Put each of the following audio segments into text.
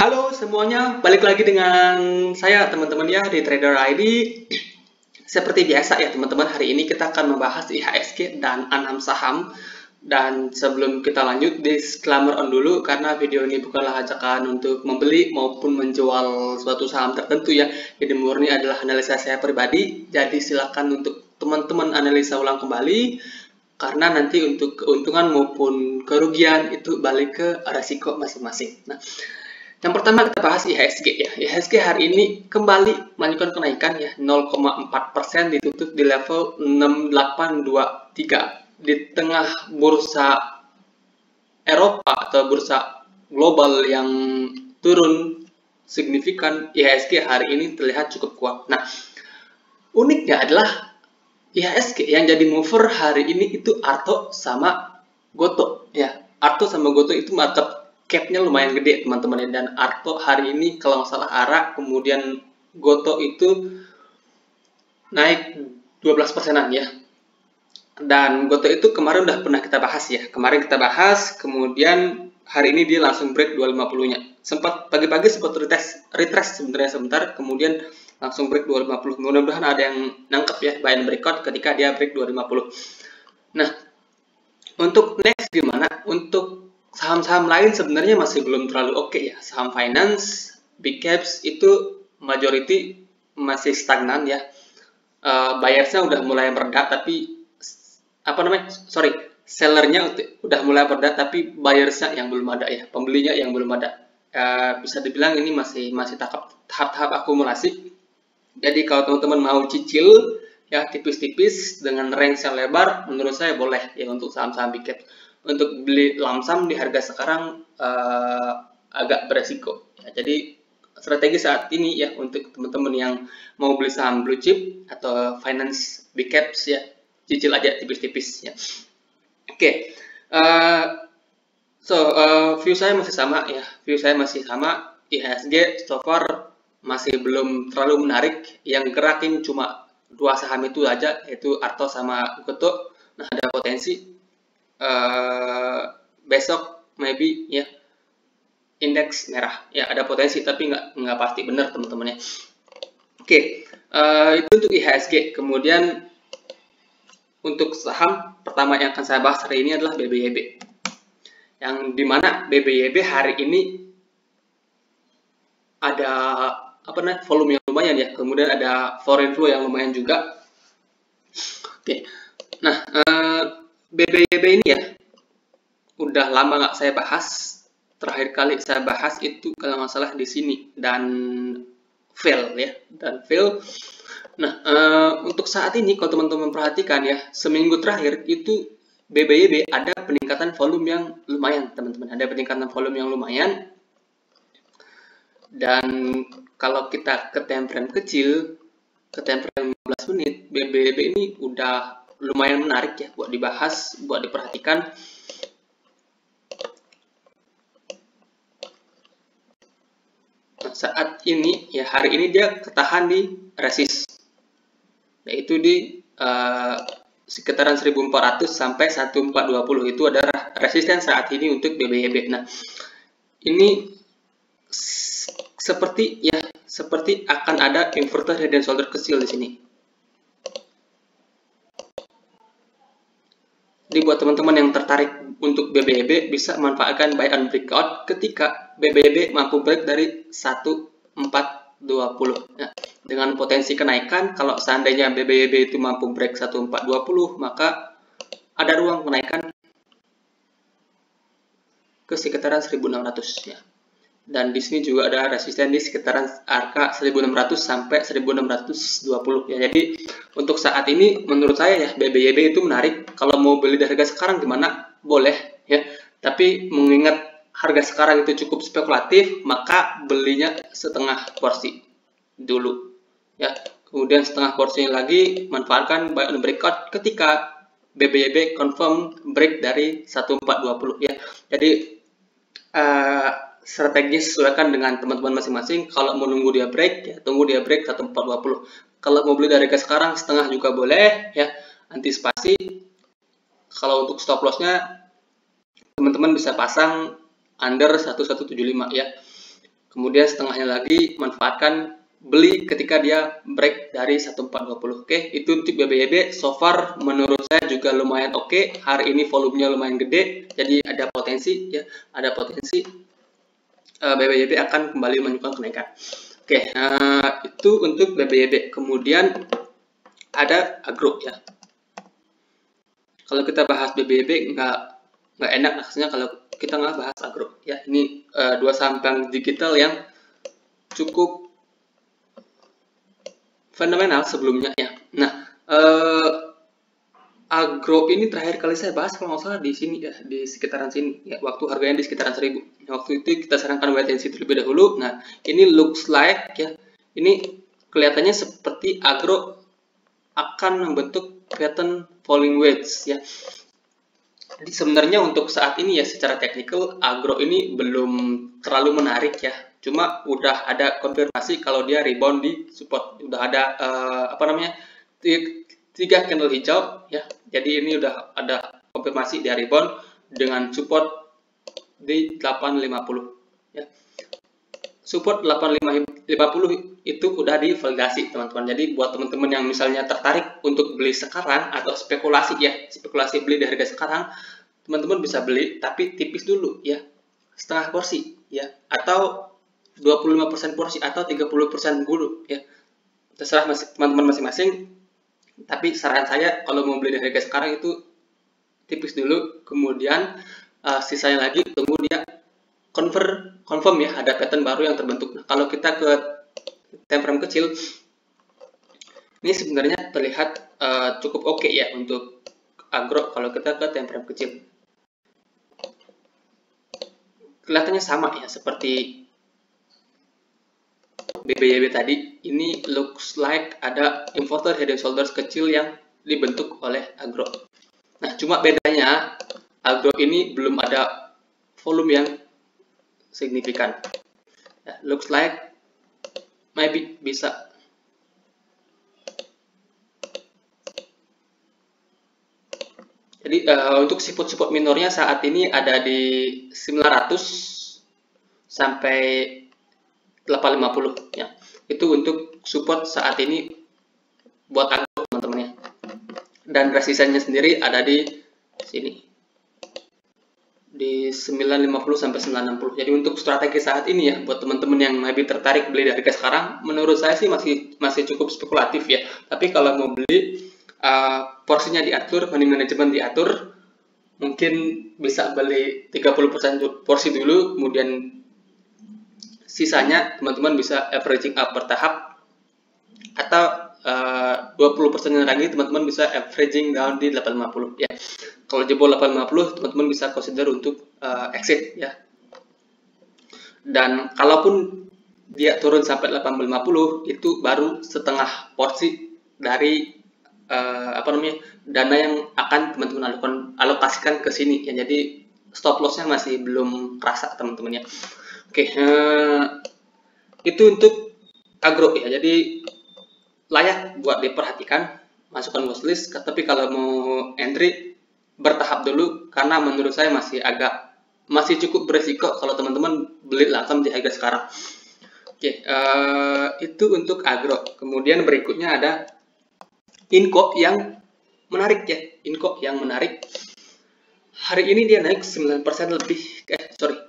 Halo semuanya, balik lagi dengan saya teman-teman ya di Trader ID. Seperti biasa ya teman-teman, hari ini kita akan membahas IHSG dan 6 saham. Dan sebelum kita lanjut, disclaimer on dulu karena video ini bukanlah ajakan untuk membeli maupun menjual suatu saham tertentu ya. Jadi murni adalah analisa saya pribadi, jadi silakan untuk teman-teman analisa ulang kembali karena nanti untuk keuntungan maupun kerugian itu balik ke resiko masing-masing. Nah, yang pertama kita bahas IHSG ya. IHSG hari ini kembali melanjutkan kenaikan ya, 0,4% ditutup di level 6823 di tengah bursa Eropa atau bursa global yang turun signifikan. IHSG hari ini terlihat cukup kuat. Nah, uniknya adalah IHSG yang jadi mover hari ini itu Arto sama Goto ya. Arto sama Goto itu market cap-nya lumayan gede teman-teman ya, dan Arto hari ini kalau nggak salah ARA, kemudian Goto itu naik 12%-an ya. Dan Goto itu kemarin udah pernah kita bahas ya. Kemarin kita bahas, kemudian hari ini dia langsung break 250-nya. Sempat pagi-pagi sempat retest sebenarnya sebentar, kemudian langsung break 250. Mudah-mudahan ada yang nangkep ya buy and breakout ketika dia break 250. Nah, untuk next gimana? Untuk saham-saham lain sebenarnya masih belum terlalu oke ya. Saham finance, big caps itu majority masih stagnan ya. Buyersnya udah mulai mereda, tapi sellernya udah mulai mereda, tapi buyersnya yang belum ada ya, pembelinya yang belum ada. Bisa dibilang ini masih tahap akumulasi. Jadi kalau teman-teman mau cicil ya tipis-tipis dengan range yang lebar, menurut saya boleh ya untuk saham-saham big cap. Untuk beli lamsam di harga sekarang agak beresiko. Ya, jadi strategi saat ini ya untuk teman-teman yang mau beli saham blue chip atau finance big caps ya, cicil aja tipis-tipis ya. Oke, view saya masih sama ya. View saya masih sama. IHSG so far masih belum terlalu menarik. Yang gerakin cuma dua saham itu aja, yaitu Arto sama Goto. Nah, ada potensi besok maybe ya indeks merah ya, ada potensi tapi nggak pasti benar teman-teman ya. Oke, itu untuk IHSG. Kemudian untuk saham pertama yang akan saya bahas hari ini adalah BBYB, yang dimana BBYB hari ini ada volume yang lumayan ya, kemudian ada foreign flow yang lumayan juga. Oke, nah BBYB ini ya udah lama nggak saya bahas. Terakhir kali saya bahas itu kalau nggak salah di sini dan fail ya, dan fail. Nah, untuk saat ini kalau teman-teman perhatikan ya, seminggu terakhir itu BBYB ada peningkatan volume yang lumayan teman-teman, ada peningkatan volume yang lumayan. Dan kalau kita ke time frame kecil, ke time frame 15 menit, BBYB ini udah lumayan menarik ya buat dibahas, buat diperhatikan. Nah, saat ini ya, hari ini dia ketahan di resist, yaitu di sekitaran 1400 sampai 1420, itu adalah resisten saat ini untuk BBYB. Nah, ini seperti akan ada inverted head and shoulder kecil di sini. Jadi buat teman-teman yang tertarik untuk BBYB bisa manfaatkan buy and breakout ketika BBYB mampu break dari 1420 ya. Dengan potensi kenaikan, kalau seandainya BBYB itu mampu break 1420, maka ada ruang kenaikan ke sekitaran 1600 ya. Dan di sini juga ada resisten di sekitaran angka 1600 sampai 1620 ya. Jadi untuk saat ini menurut saya ya BBYB itu menarik. Kalau mau beli di harga sekarang gimana? Boleh ya. Tapi mengingat harga sekarang itu cukup spekulatif, maka belinya setengah porsi dulu ya. Kemudian setengah porsinya lagi manfaatkan buy and breakout ketika BBYB confirm break dari 1420 ya. Jadi strategi sesuaikan dengan teman-teman masing-masing. Kalau mau nunggu dia break ya tunggu dia break 1420. Kalau mau beli dari harga sekarang setengah juga boleh ya, antisipasi. Kalau untuk stop lossnya teman-teman bisa pasang under 1175 ya. Kemudian setengahnya lagi manfaatkan beli ketika dia break dari 1420. Oke, itu untuk BBYB. So far menurut saya juga lumayan oke. Hari ini volumenya lumayan gede, jadi ada potensi ya, ada potensi BBYB akan kembali menunjukkan kenaikan. Oke, itu untuk BBYB. Kemudian ada agro ya. Kalau kita bahas BBYB nggak enak rasanya kalau kita nggak bahas agro ya. Ini dua saham bank digital yang cukup fenomenal sebelumnya ya. Nah, agro ini terakhir kali saya bahas kalau nggak salah di sini ya, di sekitaran sini ya, waktu harganya di sekitaran 1000. Waktu itu kita sarankan wait and see terlebih dahulu. Nah, ini looks like ya, ini kelihatannya seperti agro akan membentuk pattern falling wedge ya. Jadi sebenarnya untuk saat ini ya secara teknikal agro ini belum terlalu menarik ya. Cuma udah ada konfirmasi kalau dia rebound di support. Udah ada apa namanya? 3 candle hijau ya. Jadi ini udah ada konfirmasi dia rebound dengan support di 850 ya. Support 8550 itu udah divalidasi teman-teman. Jadi buat teman-teman yang misalnya tertarik untuk beli sekarang atau spekulasi ya, spekulasi beli di harga sekarang, teman-teman bisa beli tapi tipis dulu ya, setengah porsi ya, atau 25% porsi atau 30% dulu ya, terserah teman-teman masing-masing. Tapi saran saya kalau mau beli di harga sekarang itu tipis dulu, kemudian sisanya lagi tunggu dia confirm ya ada pattern baru yang terbentuk. Nah, kalau kita ke time frame kecil, ini sebenarnya terlihat cukup oke ya untuk agro kalau kita ke time frame kecil. Kelihatannya sama ya seperti BBYB tadi. Ini looks like ada inverted head and shoulders kecil yang dibentuk oleh agro. Nah, cuma bedanya agro ini belum ada volume yang signifikan. Looks like maybe bisa jadi untuk support minornya saat ini ada di 900 sampai 850 ya. Itu untuk support saat ini buat agro teman-teman ya. Dan resistannya sendiri ada di sini di 950 sampai 960. Jadi untuk strategi saat ini ya buat teman-teman yang maybe tertarik beli di harga sekarang, menurut saya sih masih cukup spekulatif ya. Tapi kalau mau beli porsinya diatur, money management diatur, mungkin bisa beli 30% porsi dulu, kemudian sisanya teman-teman bisa averaging up bertahap, atau 20% lagi teman-teman bisa averaging down di 850 ya. Kalau jebol 850 teman-teman bisa consider untuk exit ya. Dan kalaupun dia turun sampai 850 itu baru setengah porsi dari dana yang akan teman-teman alokasikan ke sini ya. Jadi stop lossnya masih belum terasa teman-teman ya. Oke, itu untuk agro ya. Jadi layak buat diperhatikan, masukkan watchlist. Tapi kalau mau entry bertahap dulu karena menurut saya masih cukup beresiko kalau teman-teman beli langsung di harga sekarang. Oke, itu untuk agro. Kemudian berikutnya ada Inco yang menarik ya. Inco yang menarik. Hari ini dia naik 9% lebih,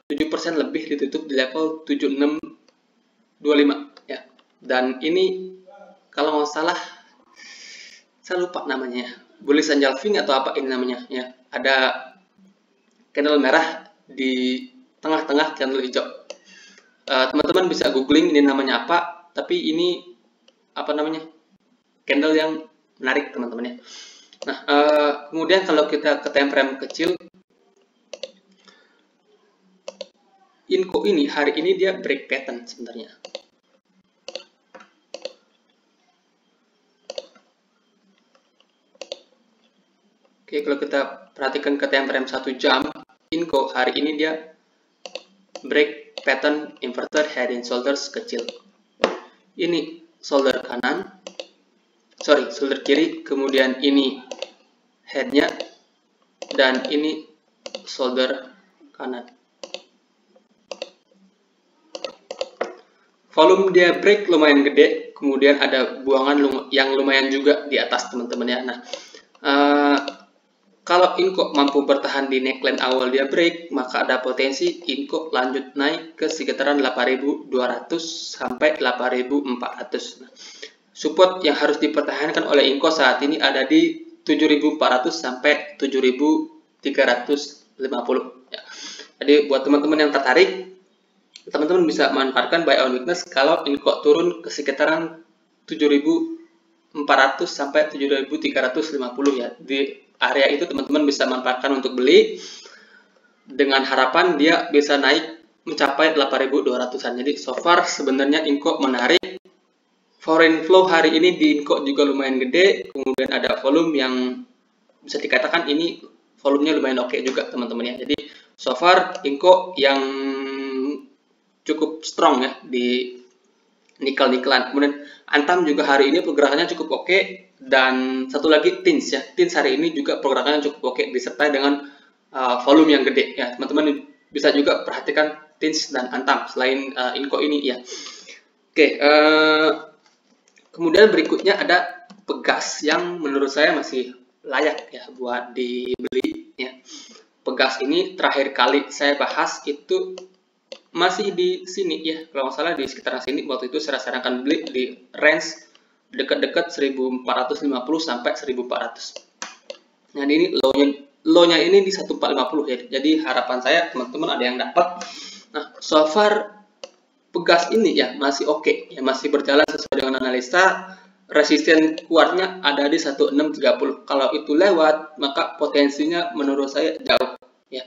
7% lebih, ditutup di level 7625 ya. Dan ini kalau nggak salah, saya lupa namanya, bullish engulfing atau apa ini namanya ya. Ada candle merah di tengah-tengah candle hijau. Teman-teman bisa googling ini namanya apa, tapi ini apa namanya, candle yang menarik teman-teman ya. Nah, kemudian kalau kita ke time frame kecil, Inco ini hari ini dia break pattern sebenarnya. Oke, kalau kita perhatikan ke time frame 1 jam, Inco hari ini dia break pattern inverted head and shoulders kecil. Ini shoulder kiri, kemudian ini headnya, dan ini shoulder kanan. volume dia break lumayan gede, kemudian ada buangan yang lumayan juga di atas teman-teman ya. Nah, kalau Inco mampu bertahan di neckline awal dia break, maka ada potensi Inco lanjut naik ke sekitaran 8.200 sampai 8.400. Nah, support yang harus dipertahankan oleh Inco saat ini ada di 7.400 sampai 7.350 ya. Jadi buat teman-teman yang tertarik, teman-teman bisa manfaatkan buy on weakness kalau Inco turun ke sekitaran 7.400 sampai 7.350 ya. Di area itu teman-teman bisa manfaatkan untuk beli dengan harapan dia bisa naik mencapai 8.200-an. Jadi so far sebenarnya Inco menarik. Foreign flow hari ini di Inco juga lumayan gede, kemudian ada volume yang bisa dikatakan ini volumenya lumayan oke juga teman-teman ya. Jadi so far Inco yang cukup strong ya di nikel-nikelan. Kemudian Antam juga hari ini pergerakannya cukup oke, dan satu lagi Tins ya. Tins hari ini juga pergerakannya cukup oke disertai dengan volume yang gede ya. Teman-teman bisa juga perhatikan Tins dan Antam selain Inco ini ya. Oke, kemudian berikutnya ada Pegas yang menurut saya masih layak ya buat dibeli ya. Pegas ini terakhir kali saya bahas itu masih di sini ya, kalau nggak salah di sekitar sini. Waktu itu saya sarankan beli di range dekat-dekat 1450 sampai 1400. Nah ini low-nya ini di 1450 ya. Jadi harapan saya teman-teman ada yang dapat. Nah so far Pegas ini ya masih oke ya, masih berjalan sesuai dengan analisa. Resisten kuatnya ada di 1630. Kalau itu lewat maka potensinya menurut saya jauh ya.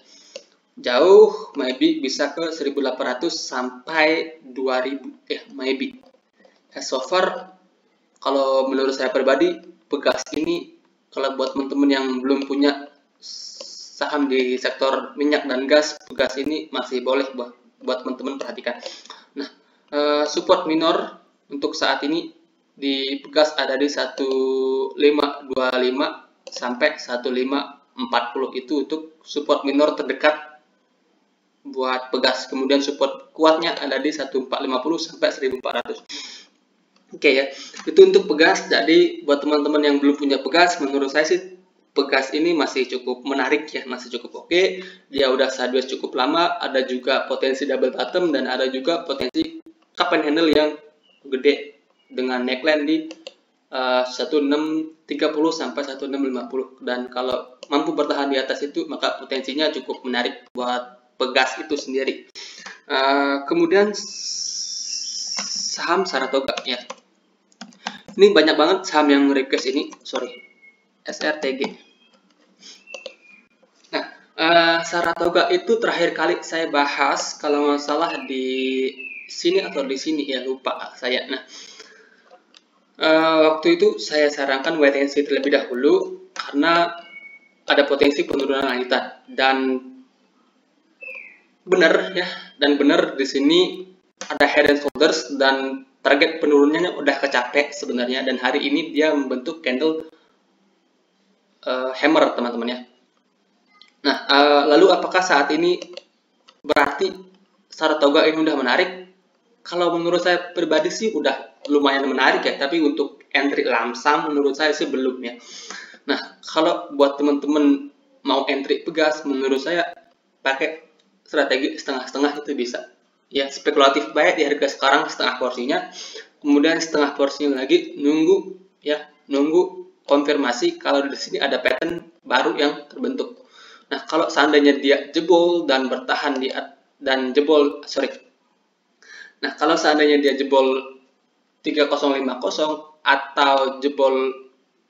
Jauh, maybe bisa ke 1.800 sampai 2.000 ya, maybe. Ya, so far kalau menurut saya pribadi Pegas ini kalau buat teman-teman yang belum punya saham di sektor minyak dan gas, Pegas ini masih boleh buat teman-teman perhatikan. Nah, support minor untuk saat ini di Pegas ada di 1525 sampai 1540, itu untuk support minor terdekat buat Pegas. Kemudian support kuatnya ada di 1450 sampai 1400. Oke ya, itu untuk Pegas. Jadi buat teman-teman yang belum punya Pegas, menurut saya sih Pegas ini masih cukup menarik ya, masih cukup oke. Dia udah sideways cukup lama, ada juga potensi double bottom dan ada juga potensi cup and handle yang gede dengan neckline di 1630 sampai 1650, dan kalau mampu bertahan di atas itu maka potensinya cukup menarik buat Pegas itu sendiri. Kemudian saham Saratoga ya. Ini banyak banget saham yang request ini, sorry, SRTG. Nah, Saratoga itu terakhir kali saya bahas kalau nggak salah di sini atau di sini ya, lupa saya. Nah, waktu itu saya sarankan wait and see terlebih dahulu karena ada potensi penurunan lanjutan, dan benar ya, dan benar di sini ada head and shoulders dan target penurunannya udah kecapek sebenarnya, dan hari ini dia membentuk candle hammer teman-teman ya. Nah, lalu apakah saat ini berarti Saratoga ini udah menarik? Kalau menurut saya pribadi sih udah lumayan menarik ya, tapi untuk entry lamsam menurut saya sih belum ya. Nah, kalau buat teman-teman mau entry Pegas, menurut saya pakai strategi setengah-setengah itu bisa. Ya, spekulatif buy di harga sekarang setengah porsinya, kemudian setengah porsinya lagi nunggu ya, nunggu konfirmasi kalau di sini ada pattern baru yang terbentuk. Nah, kalau seandainya dia jebol dan bertahan di dan jebol, sorry. Nah, kalau seandainya dia jebol 3050 atau jebol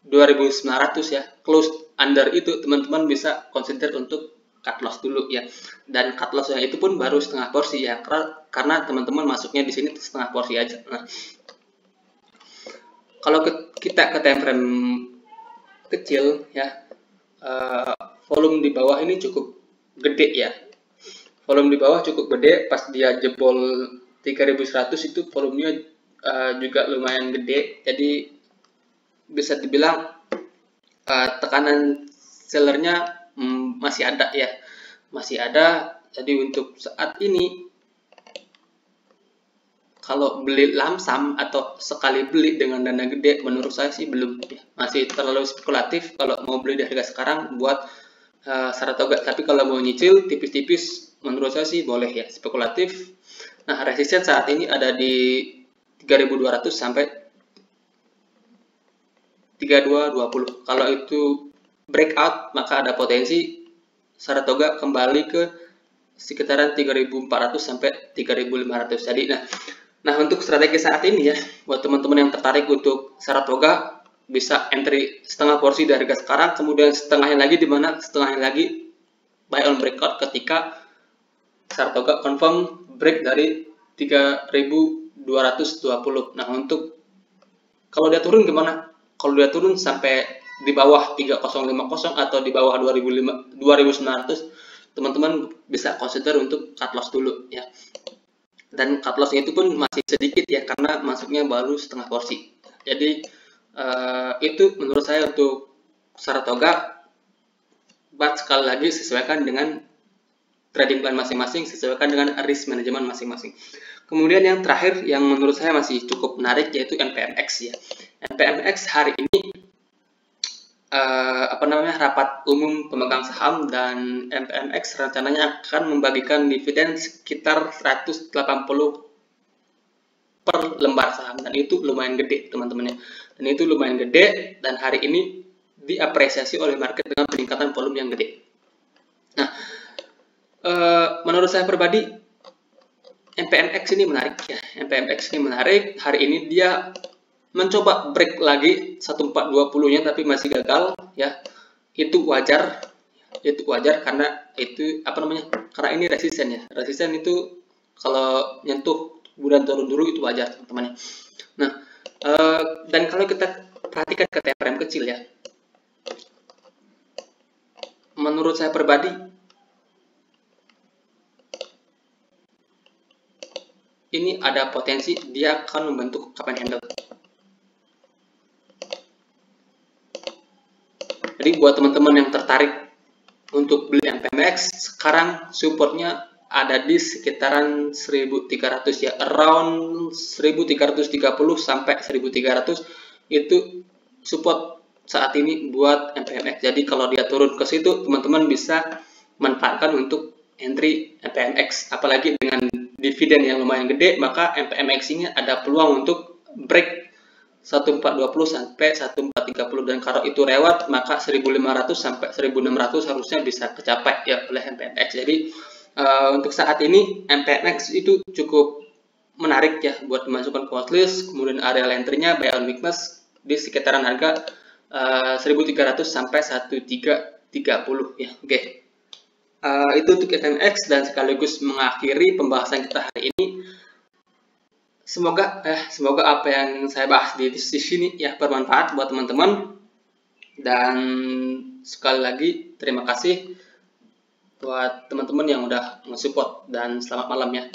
2900 ya, close under itu, teman-teman bisa consider untuk cut loss dulu ya. Dan cut lossnya itu pun baru setengah porsi ya, karena teman-teman masuknya di sini setengah porsi aja. Nah, kalau kita ke time frame kecil ya, volume di bawah ini cukup gede ya. Volume di bawah cukup gede, pas dia jebol 3100 itu volumenya juga lumayan gede. Jadi bisa dibilang tekanan sellernya masih ada ya, masih ada. Jadi untuk saat ini kalau beli lamsam atau sekali beli dengan dana gede, menurut saya sih belum, ya. Masih terlalu spekulatif kalau mau beli di harga sekarang buat Saratoga. Tapi kalau mau nyicil tipis-tipis, menurut saya sih boleh ya, spekulatif. Nah, resisten saat ini ada di 3.200 sampai 3220. Kalau itu breakout, maka ada potensi Saratoga kembali ke sekitaran 3.400 sampai 3.500. Jadi nah untuk strategi saat ini ya, buat teman-teman yang tertarik untuk Saratoga, bisa entry setengah porsi dari harga sekarang, kemudian setengahnya lagi di mana? Setengahnya lagi buy on breakout ketika Saratoga confirm break dari 3.220. Nah, untuk kalau dia turun gimana? Kalau dia turun sampai di bawah 3050 atau di bawah 2900, teman-teman bisa consider untuk cut loss dulu ya. Dan cut lossnya itu pun masih sedikit ya, karena masuknya baru setengah porsi. Jadi itu menurut saya untuk Saratoga. But sekali lagi sesuaikan dengan trading plan masing-masing, sesuaikan dengan risk management masing-masing. Kemudian yang terakhir yang menurut saya masih cukup menarik yaitu NPMX ya. NPMX hari ini rapat umum pemegang saham, dan NPMX rencananya akan membagikan dividen sekitar 180 per lembar saham, dan itu lumayan gede teman-teman ya. Dan itu lumayan gede, dan hari ini diapresiasi oleh market dengan peningkatan volume yang gede. Nah, menurut saya pribadi NPMX ini menarik ya. NPMX ini menarik. Hari ini dia mencoba break lagi 1420-nya tapi masih gagal ya. Itu wajar karena itu karena ini resisten ya. Resisten itu kalau nyentuh kemudian turun dulu itu wajar teman-teman ya. Nah, dan kalau kita perhatikan ke time frame kecil ya, menurut saya pribadi ini ada potensi dia akan membentuk cup and handle. Jadi buat teman-teman yang tertarik untuk beli NPMX, sekarang supportnya ada di sekitaran 1300 ya, around 1330 sampai 1300 itu support saat ini buat NPMX. Jadi kalau dia turun ke situ, teman-teman bisa manfaatkan untuk entry NPMX. Apalagi dengan dividen yang lumayan gede, maka NPMX ini ada peluang untuk break 1420 sampai 1430, dan kalau itu lewat maka 1500 sampai 1600 harusnya bisa kecapai ya oleh NPMX. Jadi untuk saat ini NPMX itu cukup menarik ya buat dimasukkan ke watchlist. Kemudian area entry-nya buy on weakness di sekitaran harga 1300 sampai 1330 ya. Oke. Itu untuk NPMX, dan sekaligus mengakhiri pembahasan kita hari ini. Semoga apa yang saya bahas di sini ya bermanfaat buat teman-teman, dan sekali lagi terima kasih buat teman-teman yang udah nge-support, dan selamat malam ya.